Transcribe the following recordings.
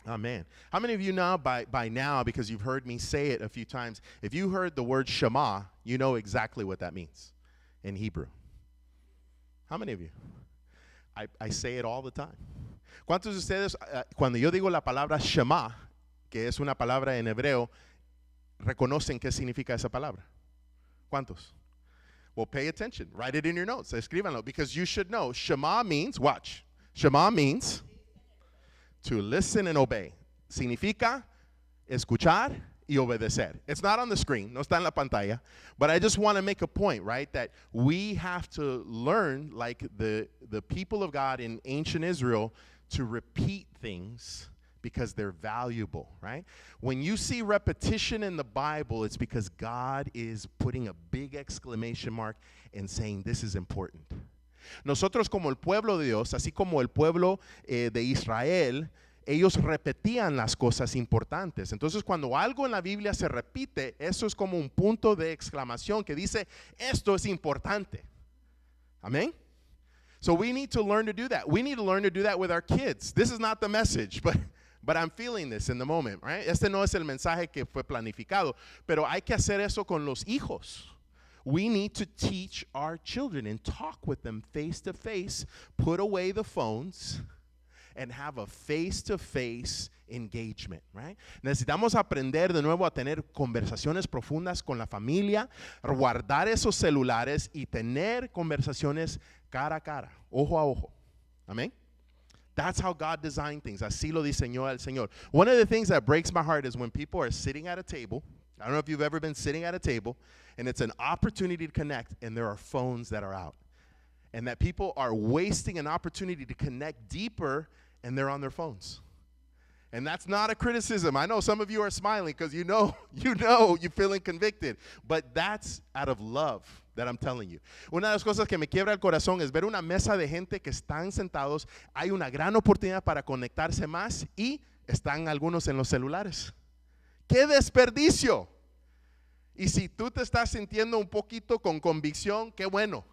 Amen. How many of you know by now, because you've heard me say it a few times, if you heard the word Shema, you know exactly what that means in Hebrew? How many of you? I say it all the time. ¿Cuántos de ustedes, cuando yo digo la palabra Shema, que es una palabra en hebreo, reconocen qué significa esa palabra? ¿Cuántos? Well, pay attention. Write it in your notes. Escríbanlo, because you should know. Shema means, watch. Shema means to listen and obey. Significa escuchar y obedecer. It's not on the screen, no está en la pantalla, but I just want to make a point, right, that we have to learn, like the people of God in ancient Israel, to repeat things because they're valuable, right? When you see repetition in the Bible, it's because God is putting a big exclamation mark and saying this is important. Nosotros como el pueblo de Dios, así como el pueblo de Israel, ellos repetían las cosas importantes. Entonces, cuando algo en la Biblia se repite, eso es como un punto de exclamación que dice, esto es importante. Amén. So we need to learn to do that. We need to learn to do that with our kids. This is not the message, but I'm feeling this in the moment, right? Este no es el mensaje que fue planificado, pero hay que hacer eso con los hijos. We need to teach our children and talk with them face to face, put away the phones, and have a face-to-face engagement, right? Necesitamos aprender de nuevo a tener conversaciones profundas con la familia, guardar esos celulares y tener conversaciones cara a cara, ojo a ojo. Amén. That's how God designed things. Así lo diseñó el Señor. One of the things that breaks my heart is when people are sitting at a table. I don't know if you've ever been sitting at a table, and it's an opportunity to connect, and there are phones that are out. And that people are wasting an opportunity to connect deeper, and they're on their phones. And that's not a criticism. I know some of you are smiling because you know you're feeling convicted. But that's out of love that I'm telling you. Una de las cosas que me quiebra el corazón es ver una mesa de gente que están sentados. Hay una gran oportunidad para conectarse más y están algunos en los celulares. ¡Qué desperdicio! Y si tú te estás sintiendo un poquito con convicción, qué bueno.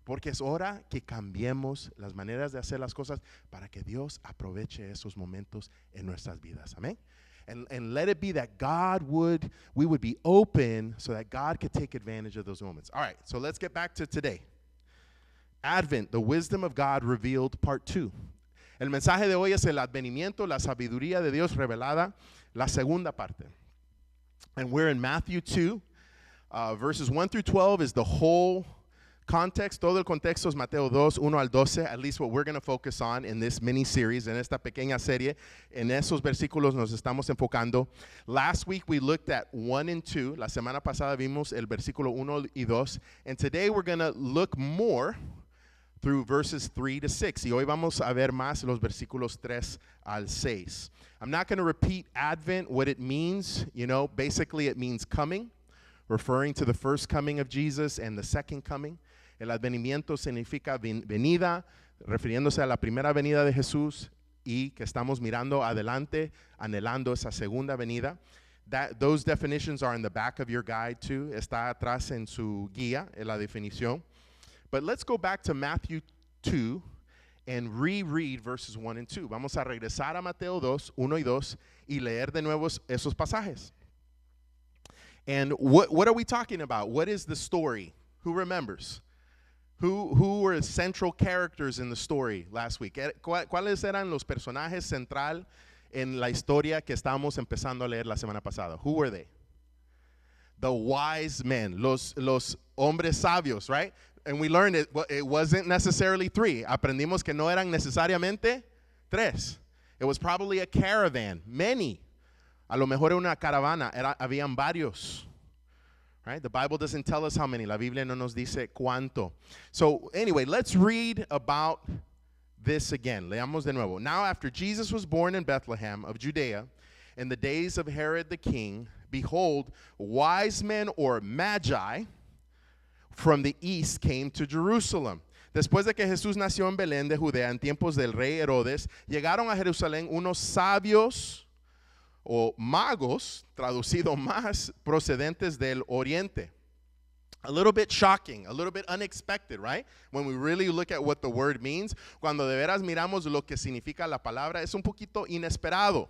Porque es hora que cambiemos las maneras de hacer las cosas para que Dios aproveche esos momentos en nuestras vidas. Amén. And let it be that we would be open so that God could take advantage of those moments. All right, so let's get back to today. Advent, the wisdom of God revealed, part 2. El mensaje de hoy es el advenimiento, la sabiduría de Dios revelada, la segunda parte. And we're in Matthew 2, verses 1 through 12 is the whole context. Todo el contexto es Mateo 2, 1 al 12, at least what we're going to focus on in this mini-series, en esta pequeña serie. En esos versículos nos estamos enfocando. Last week we looked at 1 and 2. La semana pasada vimos el versículo 1 y 2. And today we're going to look more through verses 3 to 6. Y hoy vamos a ver más los versículos 3 al 6. I'm not going to repeat Advent, what it means. You know, basically it means coming, referring to the first coming of Jesus and the second coming. El advenimiento significa venida, refiriéndose a la primera venida de Jesús y que estamos mirando adelante, anhelando esa segunda venida. Those definitions are in the back of your guide too. Está atrás en su guía, en la definición. But let's go back to Matthew 2 and reread verses 1 and 2. Vamos a regresar a Mateo 2, 1 y 2 y leer de nuevo esos pasajes. And what are we talking about? What is the story? Who remembers? Who were central characters in the story last week? ¿Cuáles eran los personajes central en la historia que estábamos empezando a leer la semana pasada? Who were they? The wise men, los hombres sabios, right? And we learned it wasn't necessarily 3. Aprendimos que no eran necesariamente 3. It was probably a caravan, many. A lo mejor una caravana, habían varios. Right? The Bible doesn't tell us how many. La Biblia no nos dice cuánto. So anyway, let's read about this again. Leamos de nuevo. Now after Jesus was born in Bethlehem of Judea, in the days of Herod the king, behold, wise men or magi from the east came to Jerusalem. Después de que Jesús nació en Belén de Judea en tiempos del rey Herodes, llegaron a Jerusalén unos sabios o magos, traducido más, procedentes del oriente. A little bit shocking, a little bit unexpected, right? When we really look at what the word means, cuando de veras miramos lo que significa la palabra, es un poquito inesperado.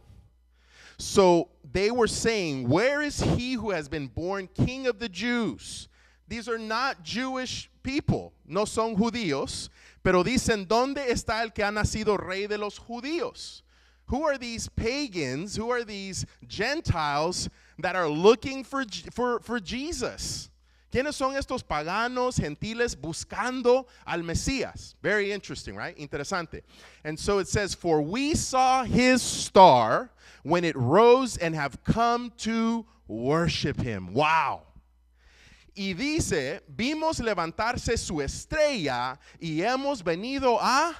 So they were saying, where is he who has been born king of the Jews? These are not Jewish people, no son judíos, pero dicen, ¿dónde está el que ha nacido rey de los judíos? Who are these pagans, who are these Gentiles that are looking for Jesus? ¿Quiénes son estos paganos, gentiles, buscando al Mesías? Very interesting, right? Interesante. And so it says, for we saw his star when it rose and have come to worship him. Wow. Y dice, vimos levantarse su estrella y hemos venido a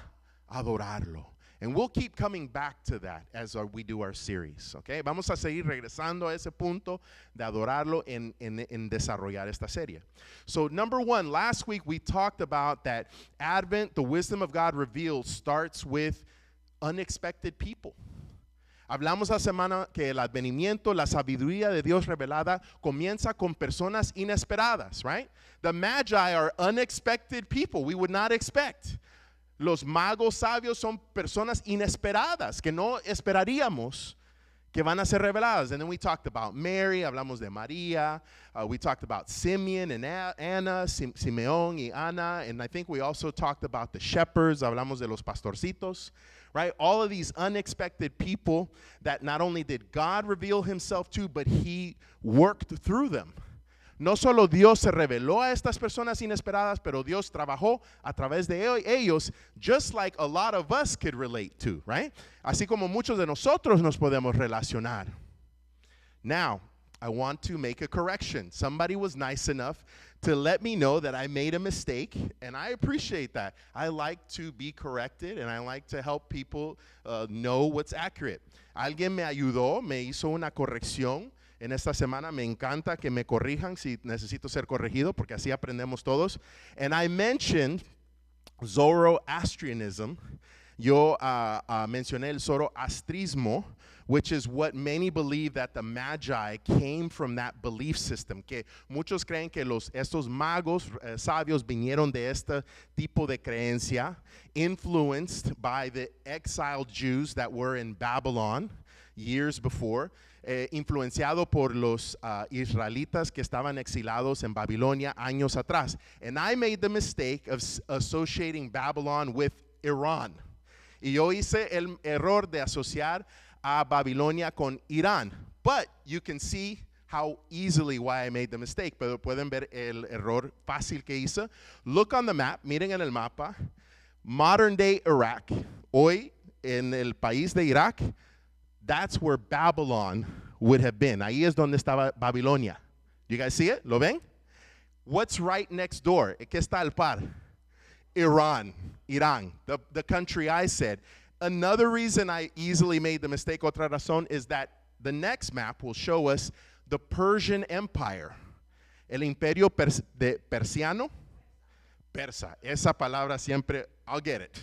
adorarlo. And we'll keep coming back to that as we do our series, okay? Vamos a seguir regresando a ese punto de adorarlo en desarrollar esta serie. So number one, last week we talked about that Advent, the wisdom of God revealed, starts with unexpected people. Hablamos la semana que el advenimiento, la sabiduría de Dios revelada comienza con personas inesperadas, right? The Magi are unexpected people we would not expect. Los magos sabios son personas inesperadas que no esperaríamos que van a ser reveladas. And then we talked about Mary, hablamos de María, we talked about Simeon and Anna, Simeón y Ana, and I think we also talked about the shepherds, hablamos de los pastorcitos, right? All of these unexpected people that not only did God reveal himself to, but he worked through them. No solo Dios se reveló a estas personas inesperadas, pero Dios trabajó a través de ellos, just like a lot of us could relate to, right? Así como muchos de nosotros nos podemos relacionar. Now, I want to make a correction. Somebody was nice enough to let me know that I made a mistake, and I appreciate that. I like to be corrected, and I like to help people know what's accurate. Alguien me ayudó, me hizo una corrección. En esta semana me encanta que me corrijan si necesito ser corregido, porque así aprendemos todos. And I mentioned Zoroastrianism. Yo mencioné el Zoroastrismo, which is what many believe that the Magi came from that belief system. Que muchos creen que estos magos sabios vinieron de este tipo de creencia, influenced by the exiled Jews that were in Babylon years before. Influenciado por los israelitas que estaban exilados en Babilonia años atrás. And I made the mistake of associating Babylon with Iran. Y yo hice el error de asociar a Babilonia con Irán. But you can see how easily why I made the mistake. Pero pueden ver el error fácil que hice. Look on the map, miren en el mapa. Modern day Iraq. Hoy en el país de Irak, that's where Babylon would have been. Ahí es donde estaba Babilonia. You guys see it? ¿Lo ven? What's right next door? ¿Qué está al par? Iran, the country I said. Another reason I easily made the mistake, otra razón, is that the next map will show us the Persian Empire. El imperio persiano. Persa. Esa palabra siempre, I'll get it.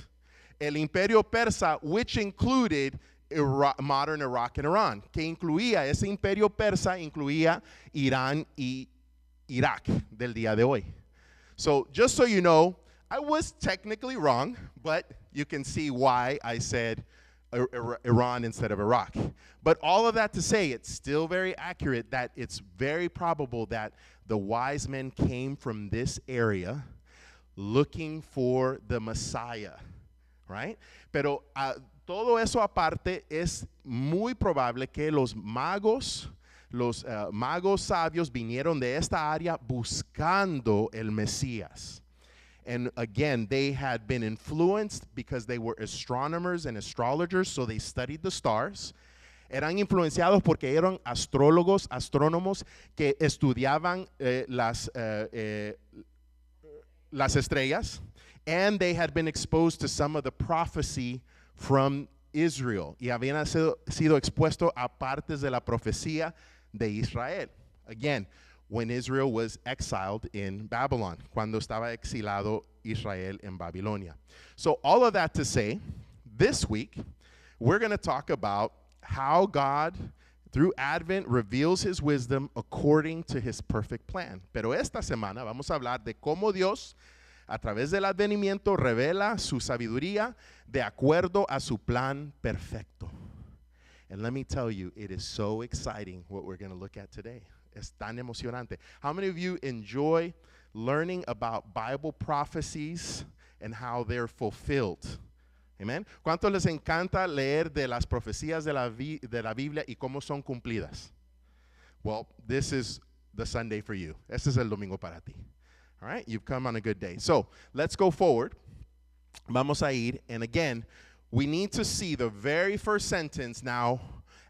El imperio persa, which included modern Iraq and Iran, que incluía, ese imperio persa incluía Irán y Irak del día de hoy. So just so you know, I was technically wrong, but you can see why I said Iran instead of Iraq. But all of that to say, it's still very accurate that it's very probable that the wise men came from this area looking for the Messiah, right? Pero todo eso aparte, es muy probable que los magos sabios vinieron de esta área buscando el Mesías. And again, they had been influenced because they were astronomers and astrologers, so they studied the stars. Eran influenciados porque eran astrónomos que estudiaban las estrellas, and they had been exposed to some of the prophecy from Israel, y habían sido expuestos a partes de la profecía de Israel. Again, when Israel was exiled in Babylon, cuando estaba exilado Israel en Babilonia. So all of that to say, this week, we're going to talk about how God, through Advent, reveals his wisdom according to his perfect plan. Pero esta semana vamos a hablar de cómo Dios, a través del advenimiento, revela su sabiduría de acuerdo a su plan perfecto. And let me tell you, it is so exciting what we're going to look at today. Es tan emocionante. How many of you enjoy learning about Bible prophecies and how they're fulfilled? Amen. ¿Cuántos les encanta leer de las profecías de la Biblia y cómo son cumplidas? Well, this is the Sunday for you. Este es el domingo para ti. All right, you've come on a good day. So let's go forward. Vamos a ir, and again, we need to see the very first sentence now.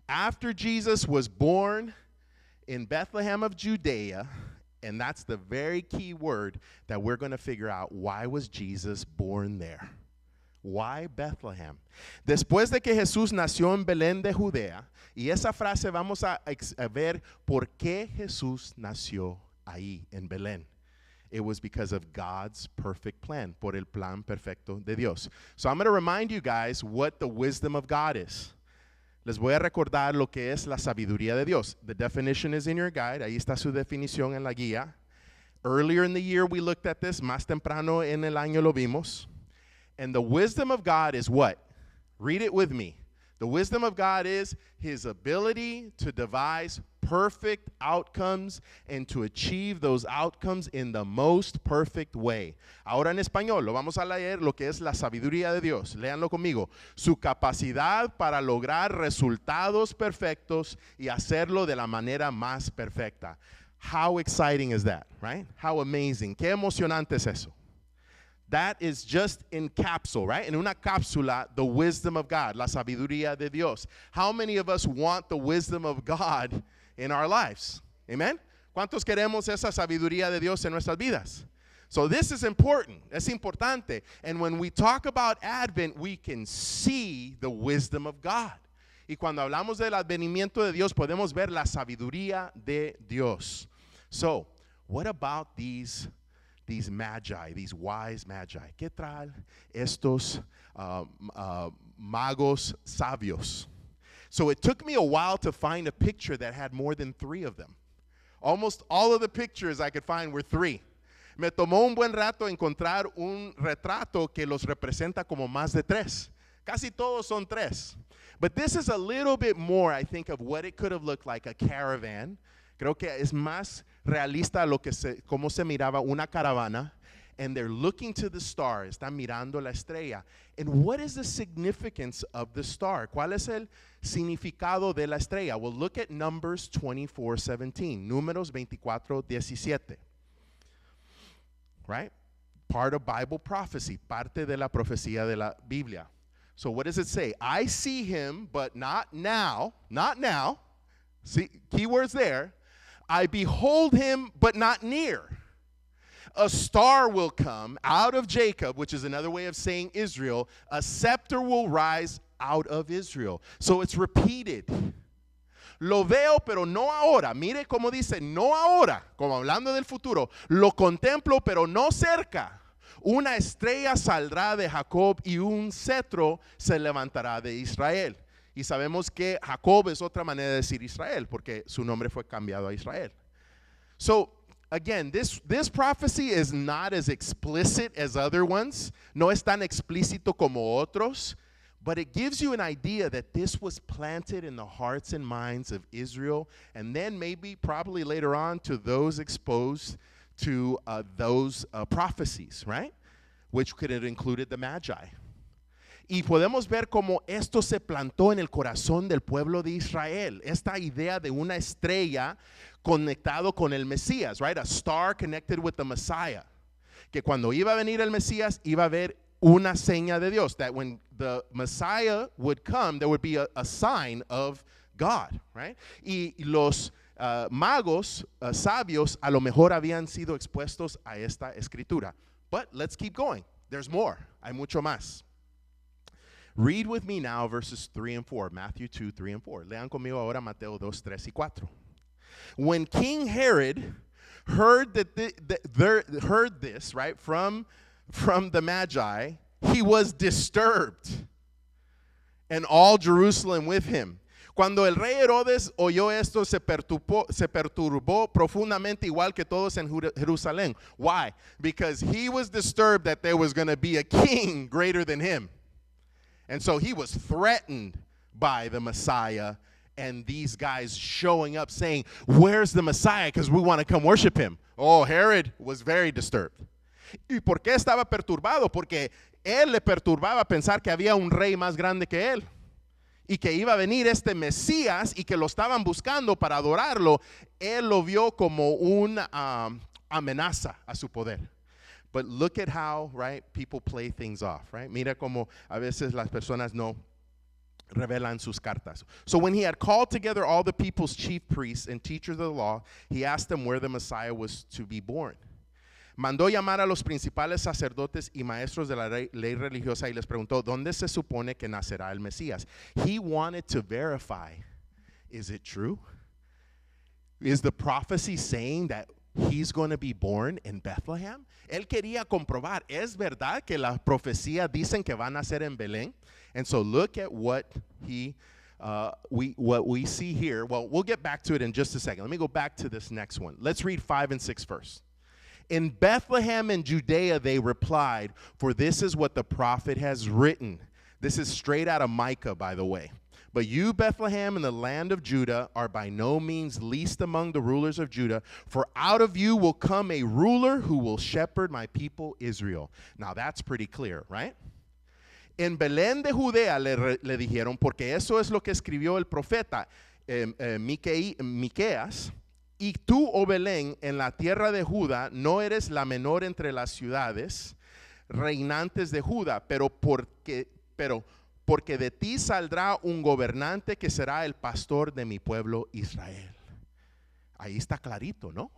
After Jesus was born in Bethlehem of Judea, and that's the very key word that we're going to figure out. Why was Jesus born there? Why Bethlehem? Después de que Jesús nació en Belén de Judea, y esa frase vamos a ver por qué Jesús nació ahí en Belén. It was because of God's perfect plan, por el plan perfecto de Dios. So I'm going to remind you guys what the wisdom of God is. Les voy a recordar lo que es la sabiduría de Dios. The definition is in your guide. Ahí está su definición en la guía. Earlier in the year we looked at this. Más temprano en el año lo vimos. And the wisdom of God is what? Read it with me. The wisdom of God is his ability to devise perfect outcomes and to achieve those outcomes in the most perfect way. Ahora en español, lo vamos a leer lo que es la sabiduría de Dios. Léanlo conmigo. Su capacidad para lograr resultados perfectos y hacerlo de la manera más perfecta. How exciting is that, right? How amazing. Qué emocionante es eso. That is just in capsule, right? En una cápsula, the wisdom of God, la sabiduría de Dios. How many of us want the wisdom of God in our lives? Amen? ¿Cuántos queremos esa sabiduría de Dios en nuestras vidas? So this is important. Es importante. And when we talk about Advent, we can see the wisdom of God. Y cuando hablamos del advenimiento de Dios, podemos ver la sabiduría de Dios. So, what about these magi, these wise magi? ¿Qué tal estos magos sabios? So it took me a while to find a picture that had more than 3 of them. Almost all of the pictures I could find were 3. Me tomó un buen rato encontrar un retrato que los representa como más de 3. Casi todos son 3. But this is a little bit more, I think, of what it could have looked like, a caravan. Creo que es más realista lo que cómo se miraba una caravana. And they're looking to the star. Están mirando la estrella. And what is the significance of the star? ¿Cuál es el significado de la estrella? Well, look at Numbers 24:17. Números 24:17. Right? Part of Bible prophecy. Parte de la profecía de la Biblia. So what does it say? I see him, but not now. Not now. See, keywords there. I behold him, but not near. A star will come out of Jacob, which is another way of saying Israel. A scepter will rise out of Israel. So it's repeated. Lo veo, pero no ahora. Mire cómo dice, no ahora, como hablando del futuro. Lo contemplo, pero no cerca. Una estrella saldrá de Jacob y un cetro se levantará de Israel. Y sabemos que Jacob es otra manera de decir Israel, porque su nombre fue cambiado a Israel. So, again, this prophecy is not as explicit as other ones. No es tan explícito como otros. But it gives you an idea that this was planted in the hearts and minds of Israel. And then maybe, probably later on, to those exposed to those prophecies, right? Which could have included the Magi. Y podemos ver cómo esto se plantó en el corazón del pueblo de Israel. Esta idea de una estrella conectado con el Mesías, right? A star connected with the Messiah. Que cuando iba a venir el Mesías, iba a haber una seña de Dios. That when the Messiah would come, there would be a sign of God, right? Y los magos sabios a lo mejor habían sido expuestos a esta escritura. But let's keep going. There's more. Hay mucho más. Read with me now verses 3 and 4. Matthew 2, 3 and 4. Lean conmigo ahora Mateo 2, 3 y 4. When King Herod heard heard this, right, from the Magi, he was disturbed, and all Jerusalem with him. Cuando el rey Herodes oyó esto, se perturbó profundamente, igual que todos en Jerusalén. Why? Because he was disturbed that there was going to be a king greater than him. And so he was threatened by the Messiah and these guys showing up saying, where's the Messiah? Because we want to come worship him. Oh, Herod was very disturbed. ¿Y por qué estaba perturbado? Porque él le perturbaba pensar que había un rey más grande que él y que iba a venir este Mesías y que lo estaban buscando para adorarlo. Él lo vio como una amenaza a su poder. But look at how, right, people play things off, right? Mira como a veces las personas no revelan sus cartas. So when he had called together all the people's chief priests and teachers of the law, he asked them where the Messiah was to be born. Mandó llamar a los principales sacerdotes y maestros de la ley religiosa y les preguntó, ¿dónde se supone que nacerá el Mesías? He wanted to verify, is it true? Is the prophecy saying that he's going to be born in Bethlehem? Él quería comprobar, ¿es verdad que la profecía dicen que va a nacer en Belén? And so look at what we see here. Well, we'll get back to it in just a second. Let me go back to this next one. Let's read 5 and 6 first. In Bethlehem in Judea, they replied, for this is what the prophet has written. This is straight out of Micah, by the way. But you, Bethlehem, in the land of Judah, are by no means least among the rulers of Judah, for out of you will come a ruler who will shepherd my people Israel. Now that's pretty clear, right? En Belén de Judea le dijeron, porque eso es lo que escribió el profeta Miqueas, y tú, oh Belén, en la tierra de Judá, no eres la menor entre las ciudades reinantes de Judá, pero porque de ti saldrá un gobernante que será el pastor de mi pueblo Israel. Ahí está clarito, ¿no?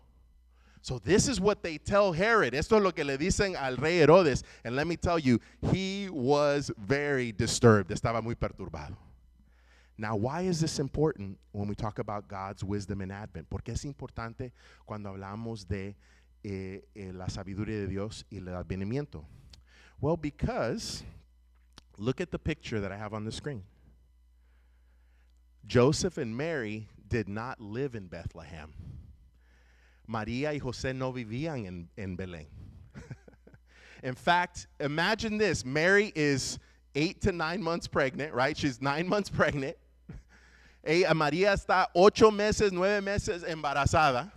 So this is what they tell Herod. Esto es lo que le dicen al rey Herodes. And let me tell you, he was very disturbed. Estaba muy perturbado. Now, why is this important when we talk about God's wisdom in Advent? ¿Por qué es importante cuando hablamos de la sabiduría de Dios y el advenimiento? Well, because look at the picture that I have on the screen. Joseph and Mary did not live in Bethlehem. María y José no vivían en Belén. In fact, imagine this. Mary is 8 to 9 months pregnant, right? She's 9 months pregnant. María está 8 meses, 9 meses embarazada.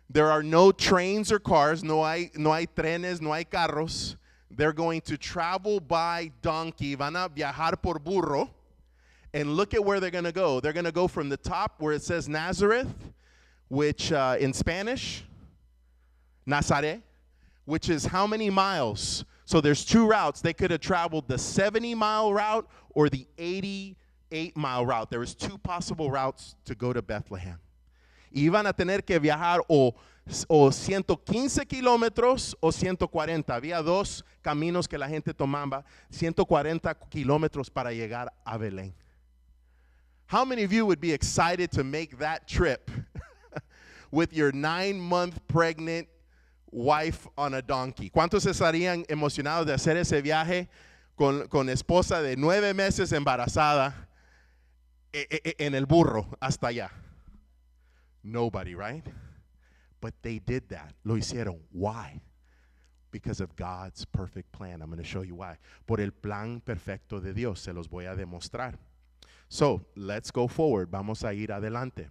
There are no trains or cars. No hay trenes, no hay carros. They're going to travel by donkey. Van a viajar por burro. And look at where they're going to go. They're going to go from the top where it says Nazareth, which in Spanish, Nazaret, which is how many miles? So there's 2 routes. They could have traveled the 70-mile route or the 88-mile route. There was 2 possible routes to go to Bethlehem. Iban a tener que viajar o 115 kilómetros o 140. Había 2 caminos que la gente tomaba, 140 kilómetros para llegar a Belén. How many of you would be excited to make that trip with your 9-month pregnant wife on a donkey? ¿Cuántos estarían emocionados de hacer ese viaje con esposa de 9 meses embarazada en el burro hasta allá? Nobody, right? But they did that. Lo hicieron. Why? Because of God's perfect plan. I'm going to show you why. Por el plan perfecto de Dios. Se los voy a demostrar. So, let's go forward. Vamos a ir adelante.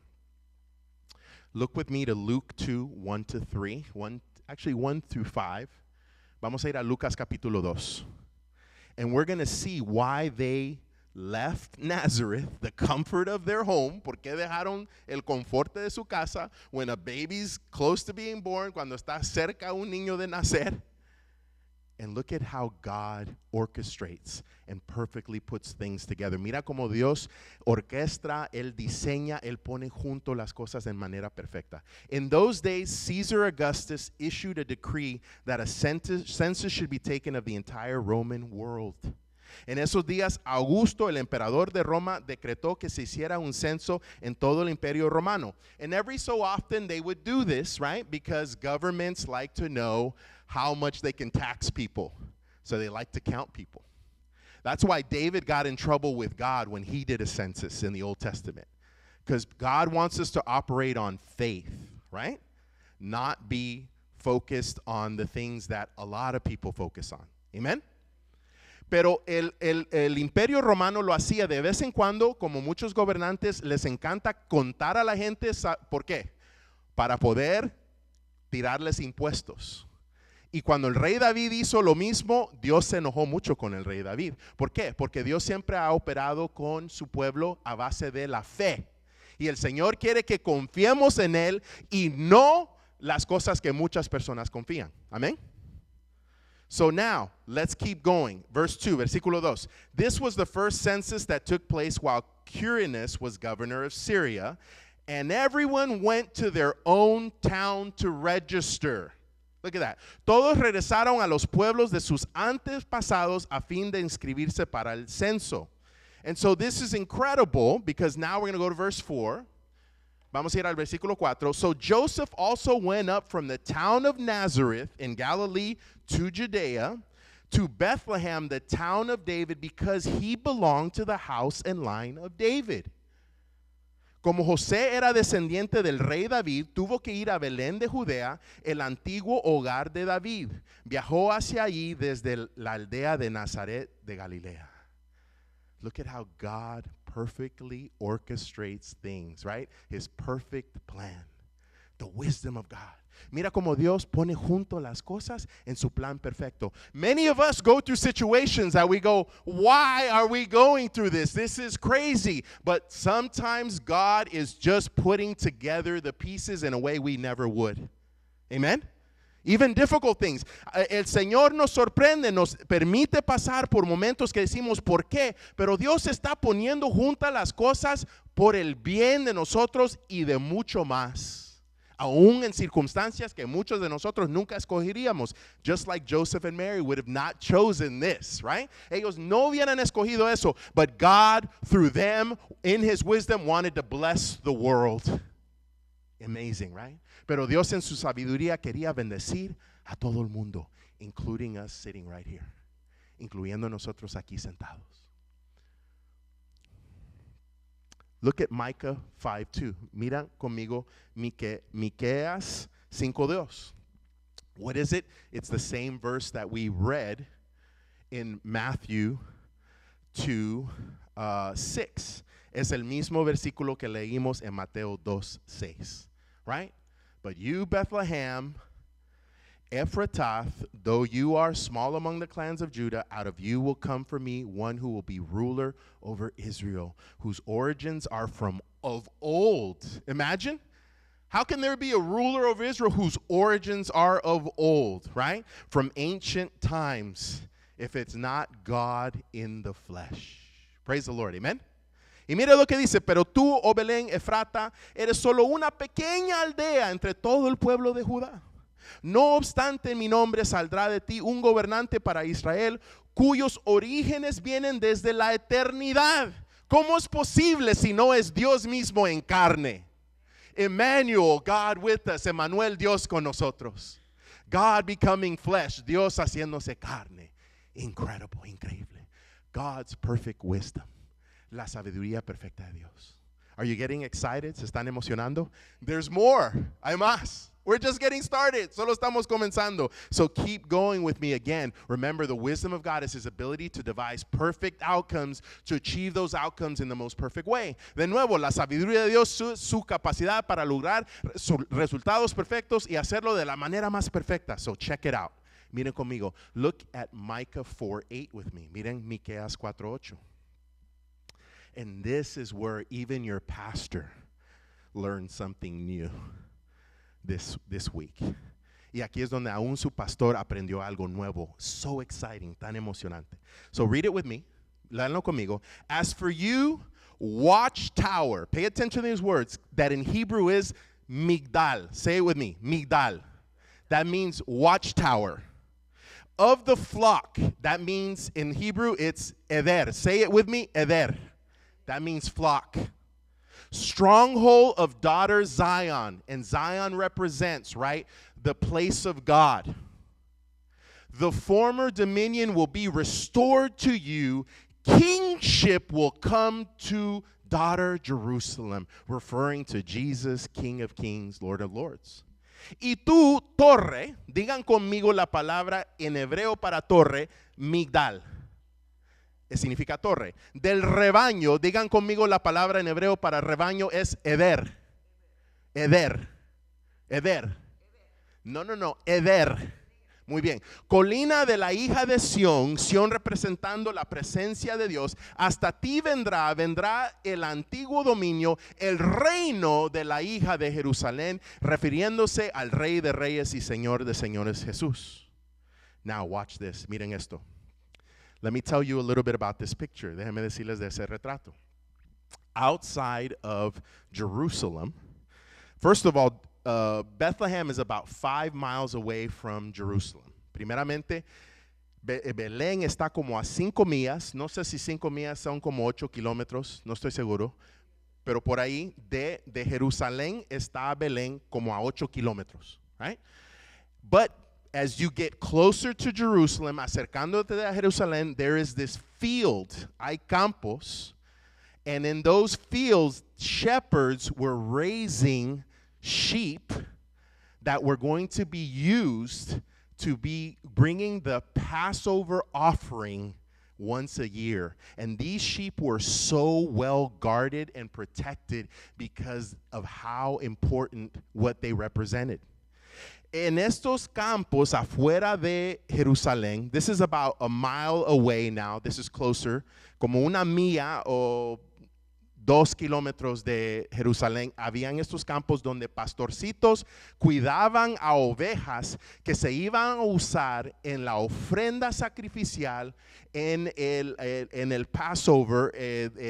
Look with me to Luke 2, 1 to 3. 1 through 5. Vamos a ir a Lucas capítulo 2. And we're going to see why they left Nazareth, the comfort of their home. ¿Por qué dejaron el confort de su casa when a baby's close to being born, cuando está cerca un niño de nacer? And look at how God orchestrates and perfectly puts things together. Mira cómo Dios orquestra, Él diseña, Él pone junto las cosas en manera perfecta. In those days, Caesar Augustus issued a decree that a census should be taken of the entire Roman world. En esos días, Augusto, el emperador de Roma, decretó que se hiciera un censo en todo el imperio romano. And every so often they would do this, right? Because governments like to know how much they can tax people. So they like to count people. That's why David got in trouble with God when he did a census in the Old Testament. Because God wants us to operate on faith, right? Not be focused on the things that a lot of people focus on. Amen? Pero el imperio romano lo hacía de vez en cuando, como muchos gobernantes, les encanta contar a la gente. ¿Por qué? Para poder tirarles impuestos. Y cuando el rey David hizo lo mismo, Dios se enojó mucho con el rey David. ¿Por qué? Porque Dios siempre ha operado con su pueblo a base de la fe. Y el Señor quiere que confiemos en Él y no las cosas que muchas personas confían. Amén. So now, let's keep going. Verse 2, versículo 2. This was the first census that took place while Quirinius was governor of Syria, and everyone went to their own town to register. Look at that. Todos regresaron a los pueblos de sus antepasados a fin de inscribirse para el censo. And so this is incredible because now we're going to go to verse 4. Vamos a ir al versículo 4. So Joseph also went up from the town of Nazareth in Galilee to Judea, to Bethlehem, the town of David, because he belonged to the house and line of David. Como José era descendiente del rey David, tuvo que ir a Belén de Judea, el antiguo hogar de David. Viajó hacia allí desde la aldea de Nazaret de Galilea. Look at how God perfectly orchestrates things, right? His perfect plan. The wisdom of God. Mira cómo Dios pone junto las cosas en su plan perfecto. Many of us go through situations that we go, why are we going through this? This is crazy. But sometimes God is just putting together the pieces in a way we never would. Amen? Even difficult things. El Señor nos sorprende, nos permite pasar por momentos que decimos, ¿por qué? Pero Dios está poniendo juntas las cosas por el bien de nosotros y de mucho más. Aún en circunstancias que muchos de nosotros nunca escogeríamos. Just like Joseph and Mary would have not chosen this, right? Ellos no hubieran escogido eso. But God, through them, in His wisdom, wanted to bless the world. Amazing, right? Pero Dios en su sabiduría quería bendecir a todo el mundo, including us sitting right here, incluyendo nosotros aquí sentados. Look at Micah 5:2. Mira conmigo Miqueas 5:2. What is it? It's the same verse that we read in Matthew 2:6. Es el mismo versículo que leímos en Mateo 2:6, right? But you, Bethlehem, Ephratah, though you are small among the clans of Judah, out of you will come for me one who will be ruler over Israel, whose origins are from of old. Imagine. How can there be a ruler over Israel whose origins are of old, right? From ancient times, if it's not God in the flesh. Praise the Lord. Amen. Y mire lo que dice, pero tú, oh Belén, Efrata, eres solo una pequeña aldea entre todo el pueblo de Judá. No obstante, en mi nombre saldrá de ti un gobernante para Israel, cuyos orígenes vienen desde la eternidad. ¿Cómo es posible si no es Dios mismo en carne? Emmanuel, God with us. Emmanuel, Dios con nosotros. God becoming flesh, Dios haciéndose carne. Incredible, increíble. God's perfect wisdom. La sabiduría perfecta de Dios. Are you getting excited? ¿Se están emocionando? There's more. Hay más. We're just getting started. Solo estamos comenzando. So keep going with me again. Remember, the wisdom of God is His ability to devise perfect outcomes, to achieve those outcomes in the most perfect way. De nuevo, la sabiduría de Dios, su capacidad para lograr resultados perfectos y hacerlo de la manera más perfecta. So check it out. Miren conmigo. Look at Micah 4:8 with me. Miren Miqueas 4:8. And this is where even your pastor learned something new this week. Y aquí es donde aún su pastor aprendió algo nuevo. So exciting, tan emocionante. So read it with me. Léanlo conmigo. As for you, watchtower. Pay attention to these words that in Hebrew is migdal. Say it with me. Migdal. That means watchtower. Of the flock. That means in Hebrew it's eder. Say it with me. Eder. That means flock. Stronghold of daughter Zion. And Zion represents, right, the place of God. The former dominion will be restored to you. Kingship will come to daughter Jerusalem. Referring to Jesus, King of Kings, Lord of Lords. Y tú, torre, digan conmigo la palabra en hebreo para torre, migdal. Significa torre. Del rebaño, digan conmigo la palabra en hebreo para rebaño es eder. Eder. Eder. No, eder. Muy bien. Colina de la hija de Sión, Sión representando la presencia de Dios. Hasta ti vendrá el antiguo dominio, el reino de la hija de Jerusalén, refiriéndose al Rey de Reyes y Señor de Señores, Jesús. Now watch this. Miren esto. Let me tell you a little bit about this picture. Déjenme decirles de ese retrato. Outside of Jerusalem, first of all, Bethlehem is about 5 miles away from Jerusalem. Primeramente, Belén está como a 5 millas. No sé si 5 millas son como 8 kilómetros, no estoy seguro. Pero por ahí, de Jerusalén está Belén como a 8 kilómetros. Right? But as you get closer to Jerusalem, acercándote a Jerusalén, there is this field. Hay campos. And in those fields, shepherds were raising sheep that were going to be used to be bringing the Passover offering once a year. And these sheep were so well guarded and protected because of how important what they represented. En estos campos afuera de Jerusalén, this is about a mile away now, this is closer, como una milla o 2 kilómetros de Jerusalén, habían estos campos donde pastorcitos cuidaban a ovejas que se iban a usar en la ofrenda sacrificial en el Passover,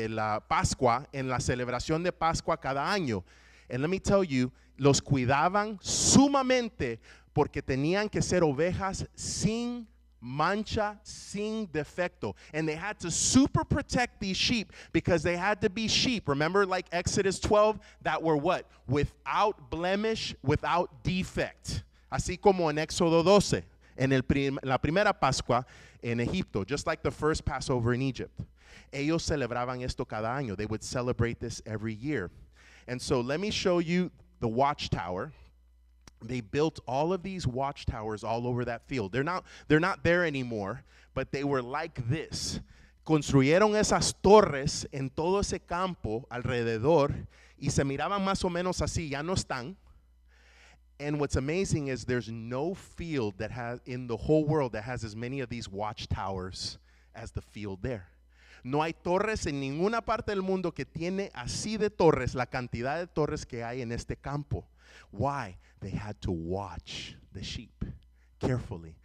la Pascua, en la celebración de Pascua cada año. And let me tell you, los cuidaban sumamente porque tenían que ser ovejas sin mancha, sin defecto. And they had to super protect these sheep because they had to be sheep. Remember, like Exodus 12, that were what? Without blemish, without defect. Así como en Éxodo 12, en la primera Pascua en Egipto, just like the first Passover in Egypt. Ellos celebraban esto cada año. They would celebrate this every year. And so let me show you the watchtower. They built all of these watchtowers all over that field. They're not there anymore, but they were like this. Construyeron esas torres en todo ese campo alrededor y se miraban más o menos así, ya no están. And what's amazing is there's no field that has in the whole world that has as many of these watchtowers as the field there. No hay torres en ninguna parte del mundo que tiene así de torres, la cantidad de torres que hay en este campo. Why? They had to watch the sheep carefully.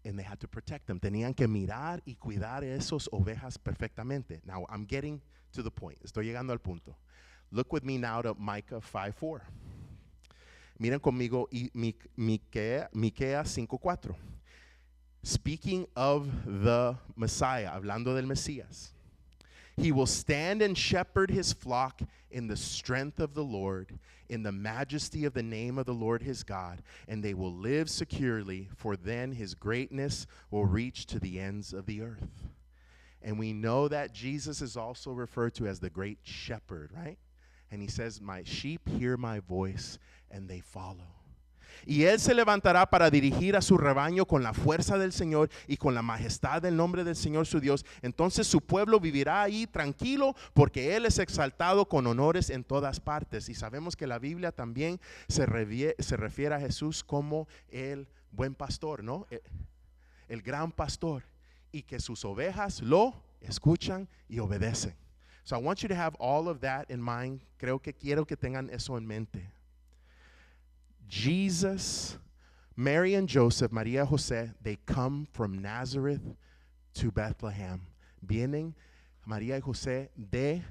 And they had to protect them. Tenían que mirar y cuidar esos ovejas perfectamente. Now, I'm getting to the point. Estoy llegando al punto. Look with me now to Micah 5:4. Miren conmigo Miqueas 5:4. Speaking of the Messiah, hablando del Mesías. He will stand and shepherd his flock in the strength of the Lord, in the majesty of the name of the Lord his God, and they will live securely, for then his greatness will reach to the ends of the earth. And we know that Jesus is also referred to as the great shepherd, right? And he says, my sheep hear my voice, and they follow. Y él se levantará para dirigir a su rebaño con la fuerza del Señor y con la majestad del nombre del Señor su Dios. Entonces su pueblo vivirá ahí tranquilo porque él es exaltado con honores en todas partes. Y sabemos que la Biblia también se refiere a Jesús como el buen pastor, ¿no? El gran pastor. Y que sus ovejas lo escuchan y obedecen. So I want you to have all of that in mind. Quiero que tengan eso en mente. Jesus, Mary and Joseph, María y José, they come from Nazareth to Bethlehem. Vienen María y José de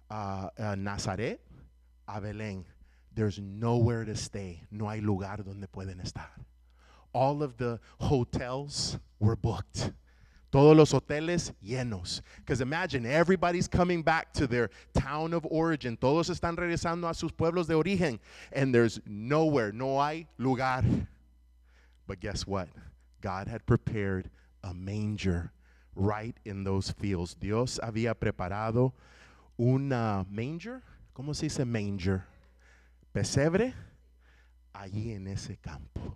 Nazaret a Belén. There's nowhere to stay. No hay lugar donde pueden estar. All of the hotels were booked. Todos los hoteles llenos. Because imagine, everybody's coming back to their town of origin. Todos están regresando a sus pueblos de origen. And there's nowhere, no hay lugar. But guess what? God had prepared a manger right in those fields. Dios había preparado una manger. ¿Cómo se dice manger? Pesebre. Allí en ese campo.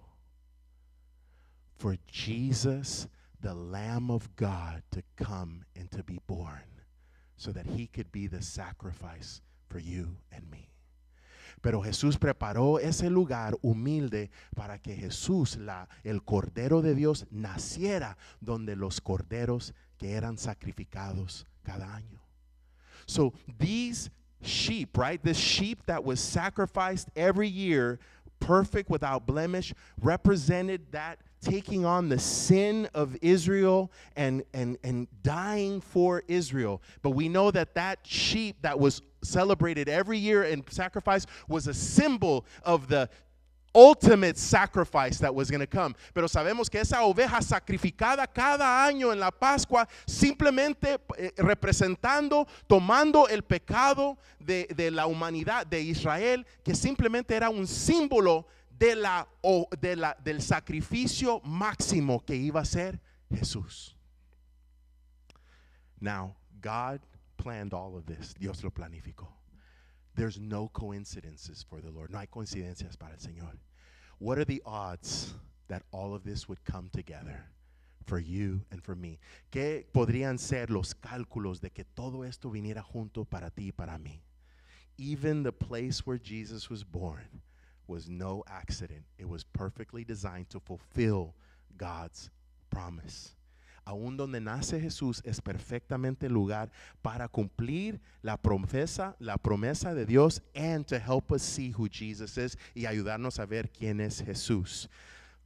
For Jesus the Lamb of God to come and to be born so that he could be the sacrifice for you and me. Pero Jesús preparó ese lugar humilde para que Jesús, el Cordero de Dios, naciera donde los corderos que eran sacrificados cada año. So these sheep, right? This sheep that was sacrificed every year, perfect without blemish, represented that taking on the sin of Israel and dying for Israel. But we know that that sheep that was celebrated every year and sacrificed was a symbol of the ultimate sacrifice that was going to come. Pero sabemos que esa oveja sacrificada cada año en la Pascua, simplemente representando, tomando el pecado de la humanidad de Israel, que simplemente era un símbolo del sacrificio máximo que iba a ser Jesús. Now, God planned all of this. Dios lo planificó. There's no coincidences for the Lord. No hay coincidencias para el Señor. What are the odds that all of this would come together for you and for me? ¿Qué podrían ser los cálculos de que todo esto viniera junto para ti y para mí? Even the place where Jesus was born was no accident. It was perfectly designed to fulfill God's promise. Aún donde nace Jesús es perfectamente el lugar para cumplir la promesa de Dios and to help us see who Jesus is y ayudarnos a ver quién es Jesús.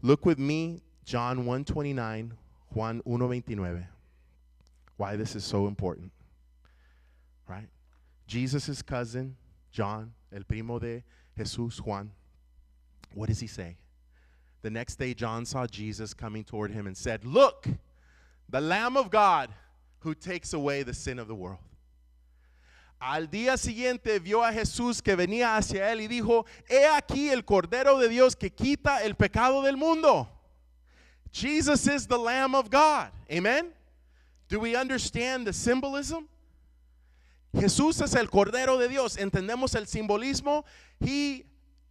Look with me, John 1:29, Juan 1:29. Why this is so important, right? Jesus' cousin, John, el primo de Jesús, Juan. What does he say? The next day, John saw Jesus coming toward him and said, "Look, the Lamb of God who takes away the sin of the world." Al día siguiente vio a Jesús que venía hacia él y dijo, "He aquí el Cordero de Dios que quita el pecado del mundo." Jesus is the Lamb of God. Amen? Do we understand the symbolism? Jesús es el Cordero de Dios. ¿Entendemos el simbolismo? He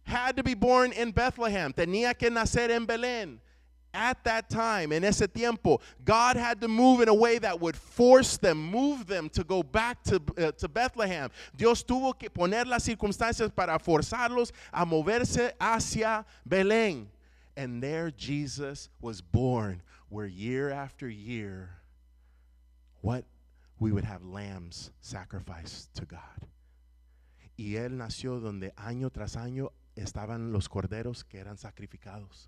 had to be born in Bethlehem. Tenía que nacer en Belén. At that time, en ese tiempo, God had to move in a way that would move them to go back to Bethlehem. Dios tuvo que poner las circunstancias para forzarlos a moverse hacia Belén. And there Jesus was born, where year after year, we would have lambs sacrificed to God. Y él nació donde año tras año estaban los corderos que eran sacrificados.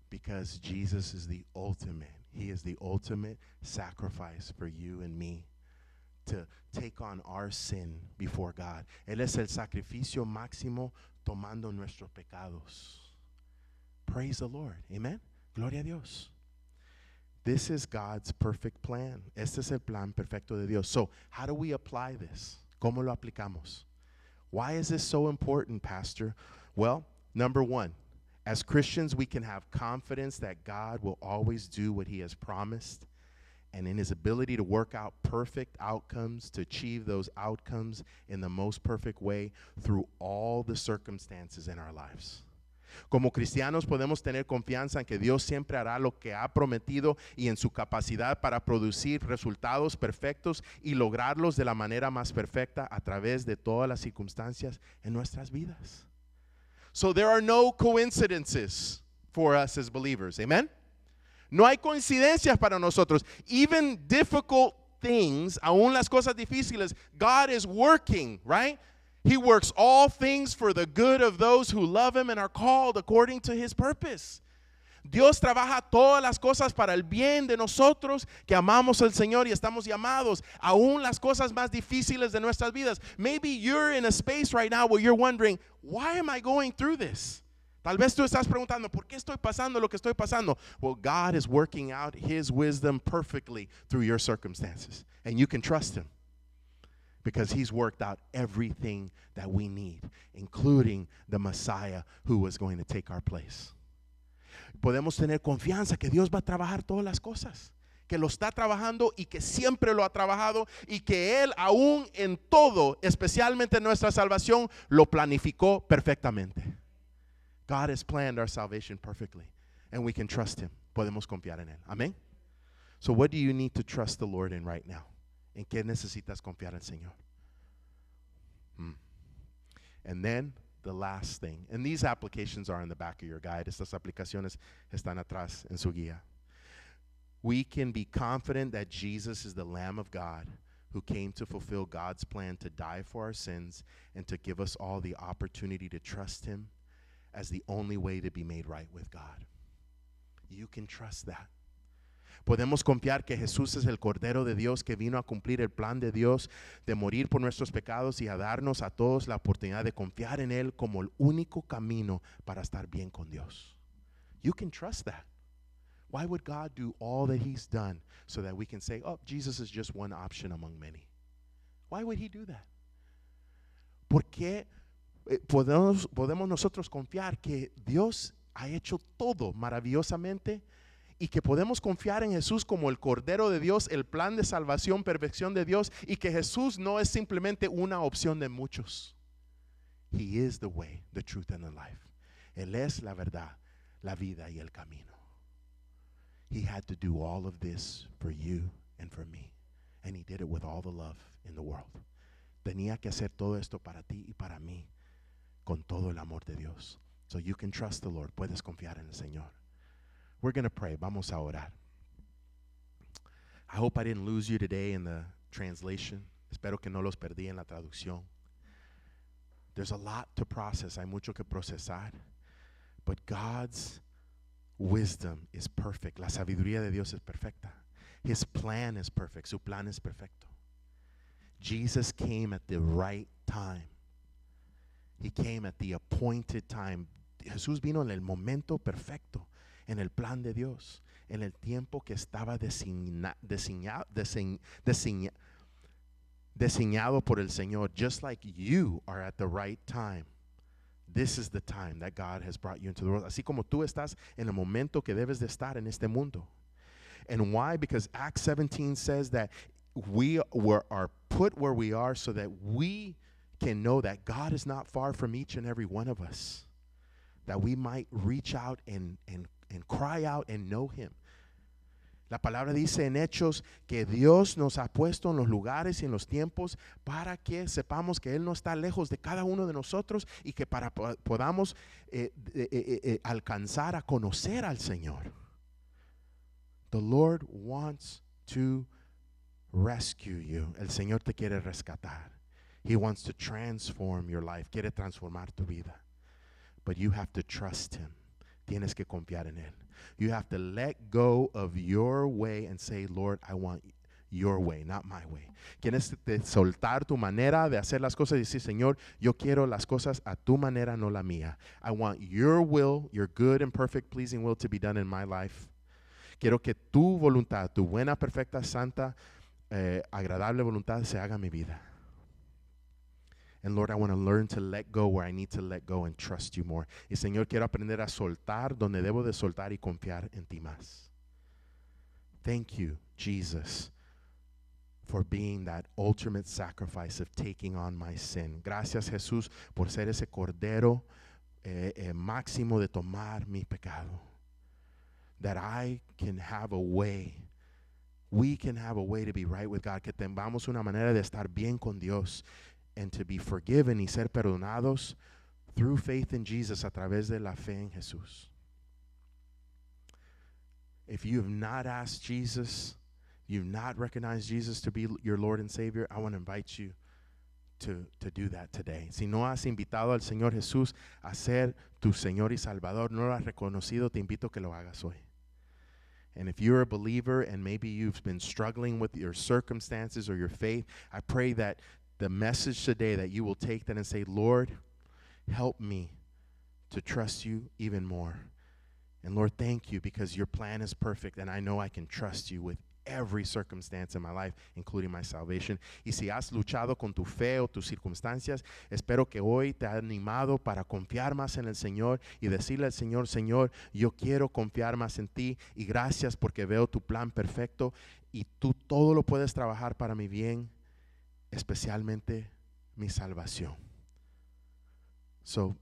Because Jesus is the ultimate. He is the ultimate sacrifice for you and me to take on our sin before God. Él es el sacrificio máximo tomando nuestros pecados. Praise the Lord. Amen. Gloria a Dios. This is God's perfect plan. Este es el plan perfecto de Dios. So, how do we apply this? ¿Cómo lo aplicamos? Why is this so important, Pastor? Well, number one, as Christians, we can have confidence that God will always do what he has promised, and in his ability to work out perfect outcomes, to achieve those outcomes in the most perfect way through all the circumstances in our lives. Como cristianos podemos tener confianza en que Dios siempre hará lo que ha prometido y en su capacidad para producir resultados perfectos y lograrlos de la manera más perfecta a través de todas las circunstancias en nuestras vidas. So there are no coincidences for us as believers. Amen? No hay coincidencias para nosotros. Even difficult things, aún las cosas difíciles, God is working, right? He works all things for the good of those who love him and are called according to his purpose. Dios trabaja todas las cosas para el bien de nosotros que amamos al Señor y estamos llamados, aún las cosas más difíciles de nuestras vidas. Maybe you're in a space right now where you're wondering, why am I going through this? Tal vez tú estás preguntando, ¿por qué estoy pasando lo que estoy pasando? Well, God is working out his wisdom perfectly through your circumstances, and you can trust him. Because he's worked out everything that we need, including the Messiah who was going to take our place. Podemos tener confianza que Dios va a trabajar todas las cosas, que lo está trabajando y que siempre lo ha trabajado y que Él aún en todo, especialmente en nuestra salvación, lo planificó perfectamente. God has planned our salvation perfectly, and we can trust him. Podemos confiar en Él. Amén. So what do you need to trust the Lord in right now? ¿En qué necesitas confiar al Señor? And then the last thing, and these applications are in the back of your guide. Estas aplicaciones están atrás en su guía. We can be confident that Jesus is the Lamb of God who came to fulfill God's plan to die for our sins and to give us all the opportunity to trust him as the only way to be made right with God. You can trust that. Podemos confiar que Jesús es el Cordero de Dios que vino a cumplir el plan de Dios de morir por nuestros pecados y a darnos a todos la oportunidad de confiar en Él como el único camino para estar bien con Dios. You can trust that. Why would God do all that He's done so that we can say, oh, Jesus is just one option among many? Why would He do that? ¿Por qué podemos nosotros confiar que Dios ha hecho todo maravillosamente? Y que podemos confiar en Jesús como el Cordero de Dios, el plan de salvación, perfección de Dios, y que Jesús no es simplemente una opción de muchos. He is the way, the truth, and the life. Él es la verdad, la vida y el camino. He had to do all of this for you and for me. And he did it with all the love in the world. Tenía que hacer todo esto para ti y para mí, con todo el amor de Dios. So you can trust the Lord. Puedes confiar en el Señor. We're going to pray. Vamos a orar. I hope I didn't lose you today in the translation. Espero que no los perdí en la traducción. There's a lot to process. Hay mucho que procesar. But God's wisdom is perfect. La sabiduría de Dios es perfecta. His plan is perfect. Su plan es perfecto. Jesus came at the right time. He came at the appointed time. Jesús vino en el momento perfecto. En el plan de Dios, en el tiempo que estaba diseñado por el Señor, just like you are at the right time. This is the time that God has brought you into the world. Así como tú estás en el momento que debes de estar en este mundo. And why? Because Acts 17 says that we are put where we are so that we can know that God is not far from each and every one of us. That we might reach out and cry out and know him. La palabra dice en Hechos que Dios nos ha puesto en los lugares y en los tiempos para que sepamos que Él no está lejos de cada uno de nosotros y que podamos alcanzar a conocer al Señor. The Lord wants to rescue you. El Señor te quiere rescatar. He wants to transform your life. Quiere transformar tu vida. But you have to trust him. Tienes que confiar en él. You have to let go of your way and say, Lord, I want your way, not my way. Tienes que soltar tu manera de hacer las cosas y decir, Señor, yo quiero las cosas a tu manera, no la mía. I want your will, your good and perfect, pleasing will to be done in my life. Quiero que tu voluntad, tu buena, perfecta, santa, agradable voluntad se haga en mi vida. And Lord, I want to learn to let go where I need to let go and trust you more. Y Señor, quiero aprender a soltar donde debo de soltar y confiar en ti más. Thank you, Jesus, for being that ultimate sacrifice of taking on my sin. Gracias, Jesús, por ser ese cordero máximo de tomar mi pecado. That I can have a way, we can have a way to be right with God, que tengamos una manera de estar bien con Dios. And to be forgiven y ser perdonados through faith in Jesus, a través de la fe en Jesús. If you have not asked Jesus, you've not recognized Jesus to be your Lord and Savior, I want to invite you to do that today. Si no has invitado al Señor Jesús a ser tu Señor y Salvador, no lo has reconocido, te invito a que lo hagas hoy. And if you're a believer and maybe you've been struggling with your circumstances or your faith, I pray that the message today that you will take that and say, Lord, help me to trust you even more. And Lord, thank you because your plan is perfect and I know I can trust you with every circumstance in my life, including my salvation. Y si has luchado con tu fe o tus circunstancias, espero que hoy te ha animado para confiar más en el Señor y decirle al Señor, Señor, yo quiero confiar más en ti y gracias porque veo tu plan perfecto y tú todo lo puedes trabajar para mi bien, especialmente mi salvación. So,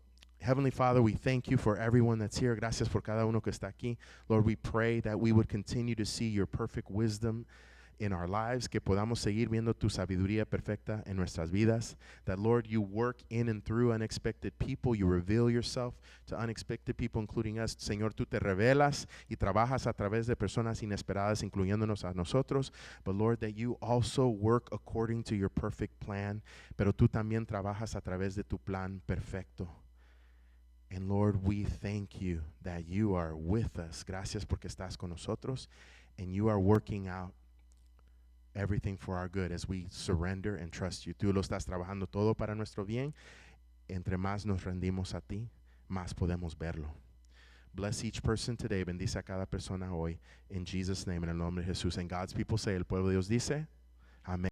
Heavenly Father, we thank you for everyone that's here. Gracias por cada uno que está aquí. Lord, we pray that we would continue to see your perfect wisdom in our lives, que podamos seguir viendo tu sabiduría perfecta en nuestras vidas. That, Lord, you work in and through unexpected people. You reveal yourself to unexpected people, including us. Señor, tú te revelas y trabajas a través de personas inesperadas, incluyéndonos a nosotros. But, Lord, that you also work according to your perfect plan, pero tú también trabajas a través de tu plan perfecto. And Lord, we thank you that you are with us. Gracias porque estás con nosotros, and you are working out everything for our good as we surrender and trust you. Tú lo estás trabajando todo para nuestro bien. Entre más nos rendimos a ti, más podemos verlo. Bless each person today. Bendice a cada persona hoy. In Jesus' name, en el nombre de Jesús. And God's people say, el pueblo de Dios dice, amén.